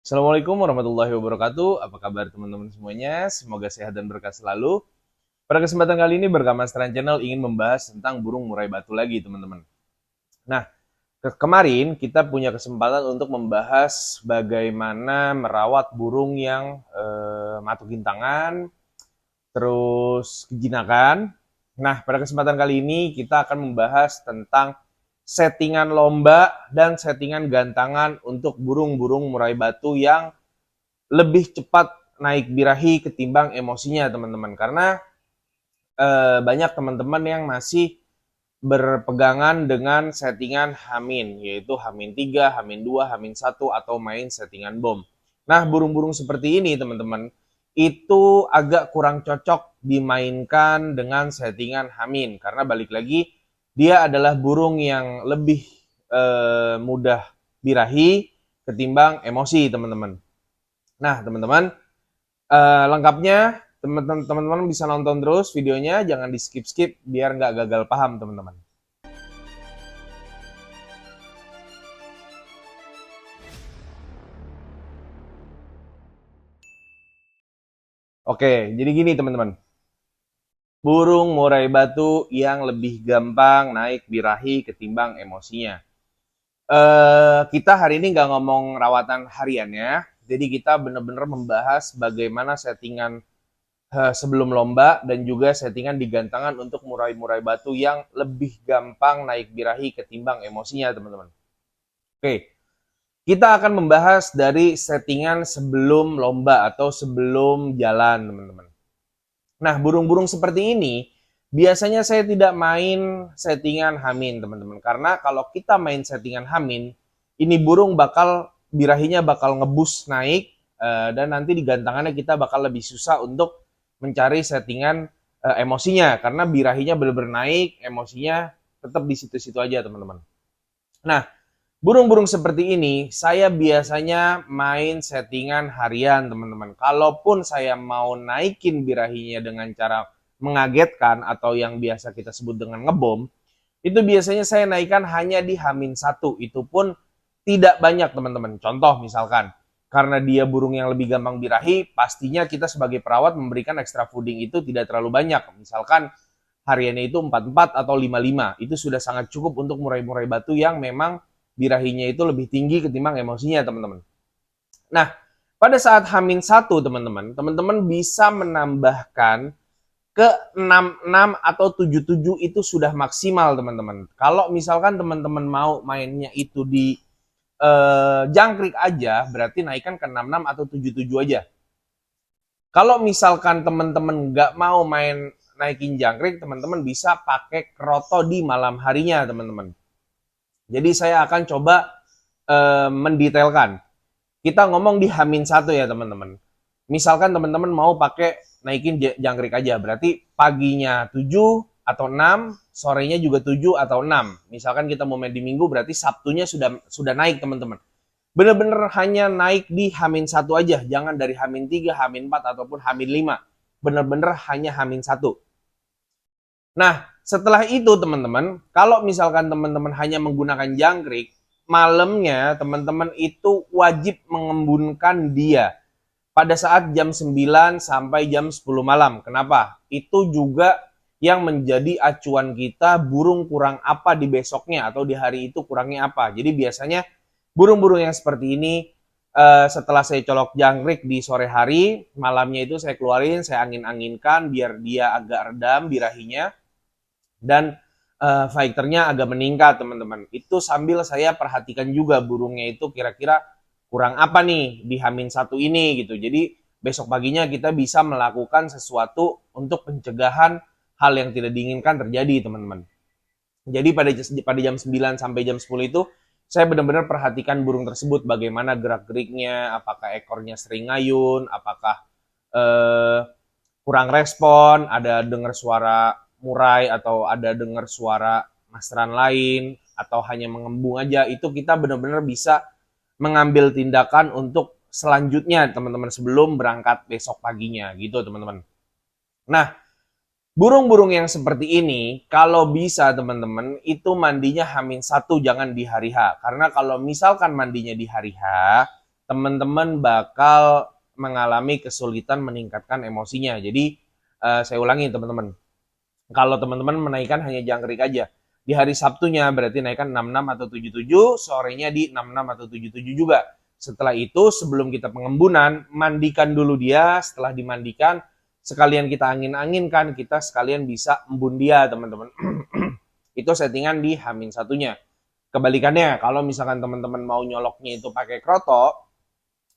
Assalamualaikum warahmatullahi wabarakatuh. Apa kabar teman-teman semuanya? Semoga sehat dan berkah selalu. Pada kesempatan kali ini Berkamasteran Channel ingin membahas tentang burung murai batu lagi teman-teman. Nah, kemarin kita punya kesempatan untuk membahas bagaimana merawat burung yang matukin tangan, terus kejinakan. Nah, pada kesempatan kali ini kita akan membahas tentang settingan lomba dan settingan gantangan untuk burung-burung murai batu yang lebih cepat naik birahi ketimbang emosinya teman-teman, karena banyak teman-teman yang masih berpegangan dengan settingan Hamin, yaitu Hamin 3, Hamin 2, Hamin 1, atau main settingan bom. Nah, burung-burung seperti ini teman-teman itu agak kurang cocok dimainkan dengan settingan Hamin, karena balik lagi dia adalah burung yang lebih mudah birahi ketimbang emosi teman-teman. Nah teman-teman, lengkapnya teman-teman bisa nonton terus videonya, jangan di skip-skip biar nggak gagal paham teman-teman. Oke, jadi gini teman-teman. Burung murai batu yang lebih gampang naik birahi ketimbang emosinya. Kita hari ini nggak ngomong rawatan hariannya, jadi kita benar-benar membahas bagaimana settingan sebelum lomba dan juga settingan di gantangan untuk murai-murai batu yang lebih gampang naik birahi ketimbang emosinya teman-teman. Oke, kita akan membahas dari settingan sebelum lomba atau sebelum jalan teman-teman. Nah, burung-burung seperti ini biasanya saya tidak main settingan Hamin teman-teman, karena kalau kita main settingan Hamin, ini burung bakal birahinya bakal ngebus naik, dan nanti di gantangannya kita bakal lebih susah untuk mencari settingan emosinya, karena birahinya benar-benar naik, emosinya tetap di situ-situ aja teman-teman. Nah, burung-burung seperti ini saya biasanya main settingan harian teman-teman. Kalaupun saya mau naikin birahinya dengan cara mengagetkan atau yang biasa kita sebut dengan ngebom, itu biasanya saya naikkan hanya di Hamin 1. Itu pun tidak banyak teman-teman. Contoh misalkan, karena dia burung yang lebih gampang birahi, pastinya kita sebagai perawat memberikan extra fooding itu tidak terlalu banyak. Misalkan hariannya itu 44 atau 55. Itu sudah sangat cukup untuk murai-murai batu yang memang birahinya itu lebih tinggi ketimbang emosinya teman-teman. Nah, pada saat Hamin 1 teman-teman, teman-teman bisa menambahkan ke 66 atau 77 itu sudah maksimal teman-teman. Kalau misalkan teman-teman mau mainnya itu di jangkrik aja, berarti naikkan ke 66 atau 77 aja. Kalau misalkan teman-teman nggak mau main naikin jangkrik, teman-teman bisa pakai kroto di malam harinya teman-teman. Jadi saya akan coba mendetailkan. Kita ngomong di Hamin 1 ya teman-teman. Misalkan teman-teman mau pakai naikin jangkrik aja, berarti paginya 7 atau 6, sorenya juga 7 atau 6. Misalkan kita mau main di Minggu, berarti Sabtunya sudah naik teman-teman. Bener-bener hanya naik di Hamin 1 aja, jangan dari Hamin 3, Hamin 4 ataupun Hamin 5. Bener-bener hanya Hamin 1. Nah, setelah itu teman-teman, kalau misalkan teman-teman hanya menggunakan jangkrik, malamnya teman-teman itu wajib mengembunkan dia pada saat jam 9 sampai jam 10 malam. Kenapa? Itu juga yang menjadi acuan kita burung kurang apa di besoknya atau di hari itu kurangnya apa. Jadi biasanya burung-burung yang seperti ini setelah saya colok jangkrik di sore hari, malamnya itu saya keluarin, saya angin-anginkan biar dia agak redam birahinya dan fighternya agak meningkat teman-teman. Itu sambil saya perhatikan juga burungnya itu kira-kira kurang apa nih di Hamin 1 ini gitu. Jadi besok paginya kita bisa melakukan sesuatu untuk pencegahan hal yang tidak diinginkan terjadi teman-teman. Jadi pada jam 9 sampai jam 10 itu saya benar-benar perhatikan burung tersebut, bagaimana gerak-geriknya, apakah ekornya sering ngayun, apakah eh, kurang respon, ada dengar suara murai atau ada dengar suara masteran lain atau hanya mengembung aja. Itu kita benar-benar bisa mengambil tindakan untuk selanjutnya teman-teman sebelum berangkat besok paginya gitu teman-teman. Nah, burung-burung yang seperti ini kalau bisa teman-teman itu mandinya Hamin 1, jangan di hari H. Karena kalau misalkan mandinya di hari H, teman-teman bakal mengalami kesulitan meningkatkan emosinya. Jadi saya ulangi teman-teman, kalau teman-teman menaikkan hanya jangkrik aja, di hari Sabtunya berarti naikkan 66 atau 77, sorenya di 66 atau 77 juga. Setelah itu sebelum kita pengembunan, mandikan dulu dia. Setelah dimandikan, sekalian kita angin-anginkan, kita sekalian bisa embun dia teman-teman. Itu settingan di Hamin satunya. Kebalikannya, kalau misalkan teman-teman mau nyoloknya itu pakai kroto,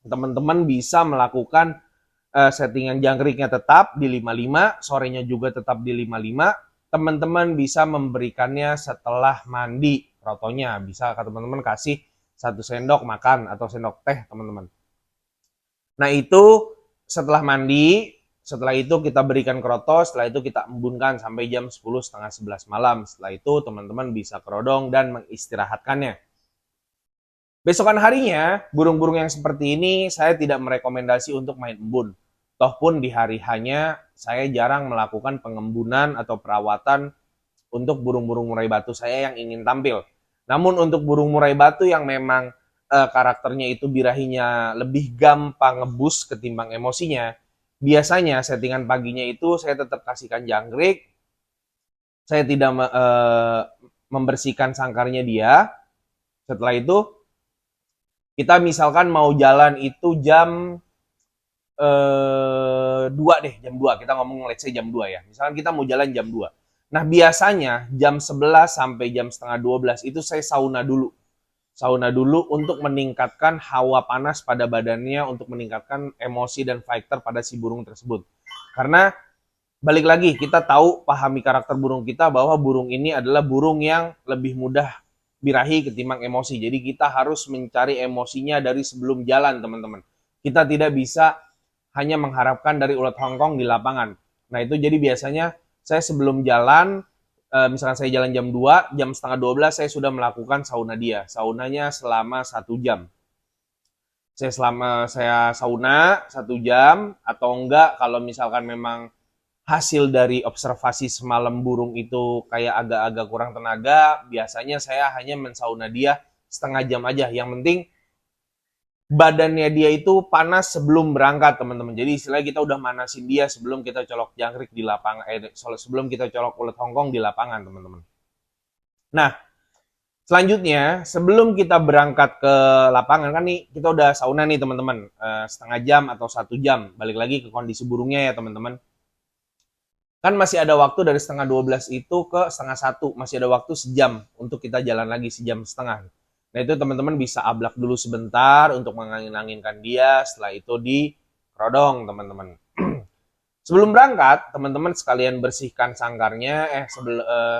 teman-teman bisa melakukan settingan jangkriknya tetap di 55, sorenya juga tetap di 55. Teman-teman bisa memberikannya setelah mandi krotonya. Bisa teman-teman kasih 1 sendok makan atau sendok teh teman-teman. Nah itu setelah mandi, setelah itu kita berikan kroto, setelah itu kita embunkan sampai jam 10 setengah 11 malam. Setelah itu teman-teman bisa kerodong dan mengistirahatkannya. Besokan harinya, burung-burung yang seperti ini saya tidak merekomendasi untuk main embun. Toh pun di hari hanya saya jarang melakukan pengembunan atau perawatan untuk burung-burung murai batu saya yang ingin tampil. Namun untuk burung murai batu yang memang karakternya itu birahinya lebih gampang ngebus ketimbang emosinya, biasanya settingan paginya itu saya tetap kasihkan jangkrik, saya tidak membersihkan sangkarnya dia. Setelah itu kita misalkan mau jalan itu jam 2 deh, jam 2. Kita ngomong let's say jam 2 ya. Misalkan kita mau jalan jam 2. Nah, biasanya jam 11 sampai jam setengah 12 itu saya sauna dulu. Sauna dulu untuk meningkatkan hawa panas pada badannya, untuk meningkatkan emosi dan fighter pada si burung tersebut. Karena balik lagi, kita tahu, pahami karakter burung kita bahwa burung ini adalah burung yang lebih mudah birahi ketimbang emosi. Jadi kita harus mencari emosinya dari sebelum jalan, teman-teman. Kita tidak bisa hanya mengharapkan dari ulat Hongkong di lapangan. Nah itu jadi biasanya saya sebelum jalan, misalkan saya jalan jam 2, jam setengah 12 saya sudah melakukan sauna dia. Saunanya selama 1 jam. Saya sauna 1 jam, atau enggak kalau misalkan memang hasil dari observasi semalam burung itu kayak agak-agak kurang tenaga, biasanya saya hanya mensauna dia setengah jam aja. Yang penting badannya dia itu panas sebelum berangkat teman-teman. Jadi istilahnya kita udah manasin dia sebelum kita colok jangkrik di lapangan, sebelum kita colok ulet Hongkong di lapangan teman-teman. Nah selanjutnya sebelum kita berangkat ke lapangan kan nih kita udah sauna nih teman-teman, setengah jam atau 1 jam. Balik lagi ke kondisi burungnya ya teman-teman. Kan masih ada waktu dari setengah 12 itu ke setengah 1, masih ada waktu sejam untuk kita jalan lagi, sejam setengah. Nah itu teman-teman bisa ablak dulu sebentar untuk mengangin-anginkan dia, setelah itu dikerodong teman-teman. Sebelum berangkat, teman-teman sekalian bersihkan sangkarnya,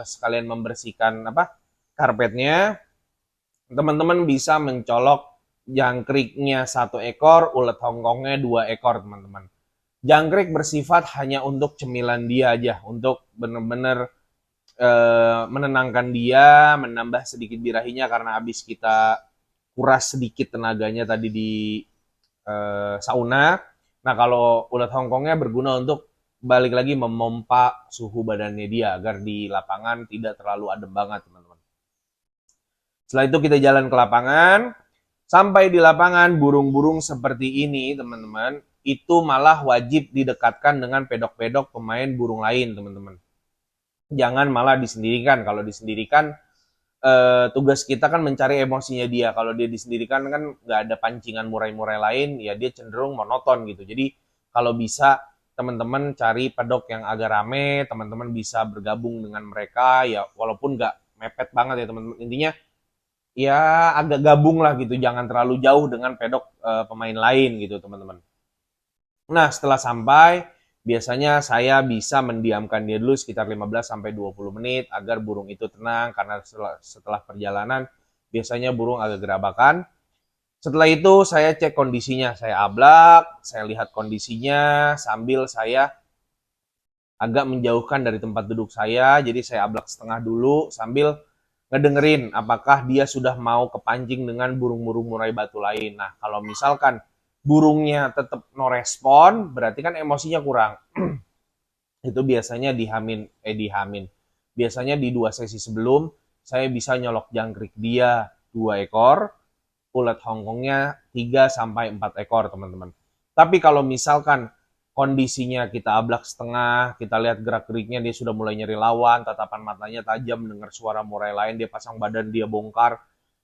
sekalian membersihkan karpetnya. Teman-teman bisa mencolok jangkriknya 1 ekor, ulet Hongkongnya 2 ekor teman-teman. Jangkrik bersifat hanya untuk cemilan dia aja, untuk benar-benar menenangkan dia, menambah sedikit birahinya karena habis kita kuras sedikit tenaganya tadi di sauna. Nah kalau ulat Hongkongnya berguna untuk balik lagi memompa suhu badannya dia agar di lapangan tidak terlalu adem banget teman-teman. Setelah itu kita jalan ke lapangan. Sampai di lapangan, burung-burung seperti ini teman-teman itu malah wajib didekatkan dengan pedok-pedok pemain burung lain teman-teman. Jangan malah disendirikan. Kalau disendirikan tugas kita kan mencari emosinya dia. Kalau dia disendirikan kan nggak ada pancingan murai-murai lain, ya dia cenderung monoton gitu. Jadi kalau bisa teman-teman cari pedok yang agak rame, teman-teman bisa bergabung dengan mereka ya, walaupun nggak mepet banget ya teman-teman. Intinya ya agak gabung lah gitu, jangan terlalu jauh dengan pedok pemain lain gitu teman-teman. Nah setelah sampai, biasanya saya bisa mendiamkan dia dulu sekitar 15 sampai 20 menit agar burung itu tenang, karena setelah perjalanan biasanya burung agak gerabakan. Setelah itu saya cek kondisinya, saya ablak, saya lihat kondisinya sambil saya agak menjauhkan dari tempat duduk saya, jadi saya ablak setengah dulu sambil ngedengerin apakah dia sudah mau kepancing dengan burung-burung murai batu lain. Nah, kalau misalkan burungnya tetap no respon, berarti kan emosinya kurang. Itu biasanya dihamin. Biasanya di 2 sesi sebelum, saya bisa nyolok jangkrik dia 2 ekor, ulat Hongkongnya 3 sampai 4 ekor, teman-teman. Tapi kalau misalkan kondisinya kita ablak setengah, kita lihat gerak-geriknya dia sudah mulai nyeri lawan, tatapan matanya tajam, dengar suara murai lain, dia pasang badan, dia bongkar.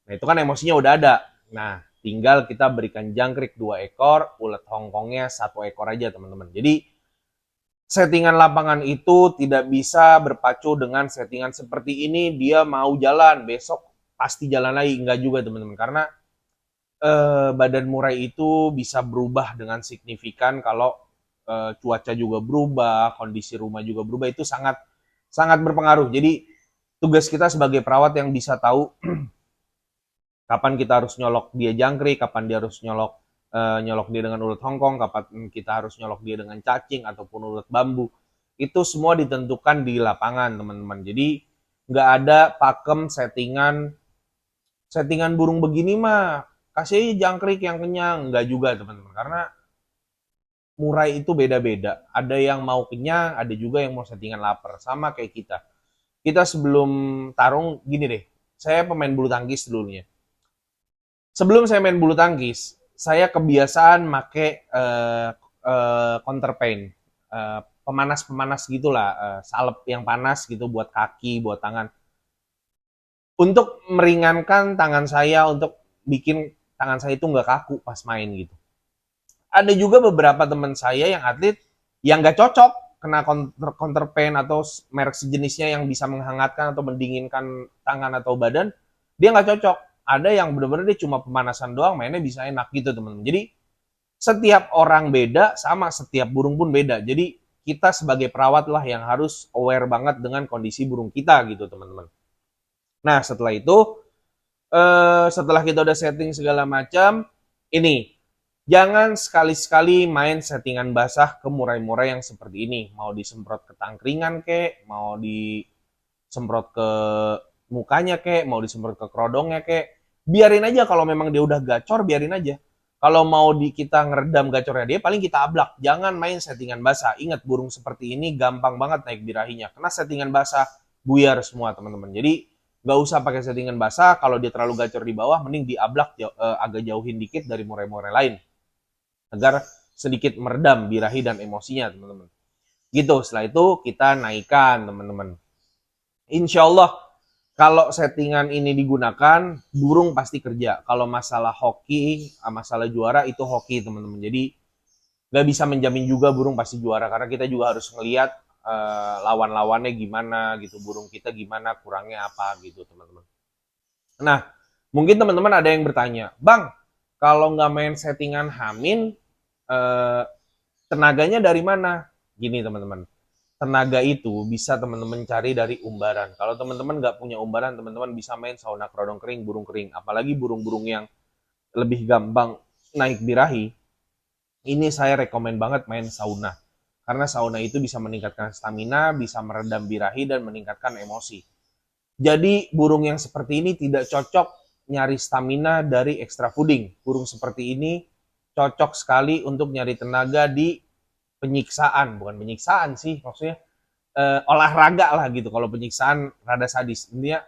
Nah, itu kan emosinya udah ada. Nah, tinggal kita berikan jangkrik 2 ekor, ulat Hongkongnya 1 ekor aja, teman-teman. Jadi, settingan lapangan itu tidak bisa berpacu dengan settingan seperti ini, dia mau jalan, besok pasti jalan lagi. Enggak juga, teman-teman. Karena badan murai itu bisa berubah dengan signifikan kalau cuaca juga berubah, kondisi rumah juga berubah, itu sangat sangat berpengaruh. Jadi tugas kita sebagai perawat yang bisa tahu kapan kita harus nyolok dia jangkrik, kapan dia harus nyolok dia dengan ulat Hongkong, kapan kita harus nyolok dia dengan cacing ataupun ulat bambu. Itu semua ditentukan di lapangan, teman-teman. Jadi nggak ada pakem settingan burung begini mah kasih aja jangkrik yang kenyang, nggak juga, teman-teman, karena murai itu beda-beda, ada yang mau kenyang, ada juga yang mau settingan lapar, sama kayak kita sebelum tarung gini deh, saya pemain bulu tangkis dulunya. Sebelum saya main bulu tangkis, saya kebiasaan make counterpaint, pemanas-pemanas gitulah, salep yang panas gitu buat kaki, buat tangan, untuk meringankan tangan saya, untuk bikin tangan saya itu nggak kaku pas main gitu. Ada juga beberapa teman saya yang atlet yang nggak cocok kena counterpaint atau merek sejenisnya yang bisa menghangatkan atau mendinginkan tangan atau badan, dia nggak cocok. Ada yang benar-benar dia cuma pemanasan doang, mainnya bisa enak gitu, teman-teman. Jadi setiap orang beda, sama setiap burung pun beda. Jadi kita sebagai perawat lah yang harus aware banget dengan kondisi burung kita gitu, teman-teman. Nah, setelah itu, setelah kita udah setting segala macam, ini jangan sekali-sekali main settingan basah ke murai-murai yang seperti ini. Mau disemprot ke tangkringan kek, mau disemprot ke mukanya kek, mau disemprot ke kerodongnya kek. Biarin aja, kalau memang dia udah gacor, biarin aja. Kalau mau kita ngeredam gacornya dia, paling kita ablak. Jangan main settingan basah. Ingat, burung seperti ini gampang banget naik birahinya. Karena settingan basah, buyar semua, teman-teman. Jadi, nggak usah pakai settingan basah. Kalau dia terlalu gacor di bawah, mending diablak agak jauhin dikit dari murai-murai lain, agar sedikit meredam birahi dan emosinya, teman-teman. Gitu, setelah itu kita naikkan, teman-teman. Insya Allah, kalau settingan ini digunakan, burung pasti kerja. Kalau masalah hoki, masalah juara, itu hoki, teman-teman. Jadi, nggak bisa menjamin juga burung pasti juara, karena kita juga harus ngelihat lawan-lawannya gimana gitu, burung kita gimana, kurangnya apa gitu, teman-teman. Nah, mungkin teman-teman ada yang bertanya, Bang, kalau nggak main settingan Hamin, eh, tenaganya dari mana? Gini, teman-teman, tenaga itu bisa teman-teman cari dari umbaran. Kalau teman-teman nggak punya umbaran, teman-teman bisa main sauna kerodong kering, burung kering. Apalagi burung-burung yang lebih gampang naik birahi, ini saya rekomen banget main sauna. Karena sauna itu bisa meningkatkan stamina, bisa meredam birahi, dan meningkatkan emosi. Jadi burung yang seperti ini tidak cocok nyari stamina dari extra fooding. Burung seperti ini cocok sekali untuk nyari tenaga di penyiksaan. Bukan penyiksaan sih, maksudnya olahraga lah gitu. Kalau penyiksaan rada sadis. Intinya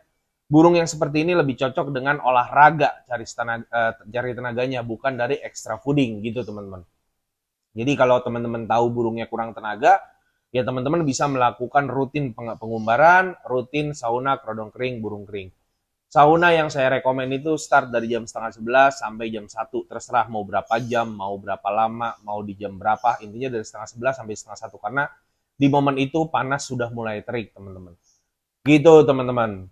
burung yang seperti ini lebih cocok dengan olahraga, cari tenaganya, bukan dari extra fooding gitu, teman-teman. Jadi kalau teman-teman tahu burungnya kurang tenaga, ya teman-teman bisa melakukan rutin pengumbaran, rutin sauna kerodong kering, burung kering. Sauna yang saya rekomen itu start dari jam setengah 11 sampai jam 1. Terserah mau berapa jam, mau berapa lama, mau di jam berapa. Intinya dari setengah 11 sampai setengah 1. Karena di momen itu panas sudah mulai terik, teman-teman. Gitu, teman-teman.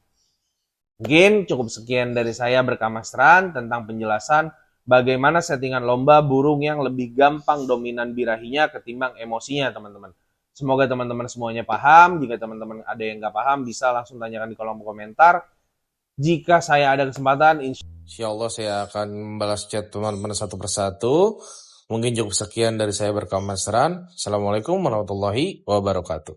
Mungkin cukup sekian dari saya berkamasran tentang penjelasan bagaimana settingan lomba burung yang lebih gampang dominan birahinya ketimbang emosinya, teman-teman. Semoga teman-teman semuanya paham. Jika teman-teman ada yang nggak paham, bisa langsung tanyakan di kolom komentar. Jika saya ada kesempatan, insya Allah saya akan membalas chat teman-teman satu persatu. Mungkin cukup sekian dari saya berkamasran. Assalamualaikum warahmatullahi wabarakatuh.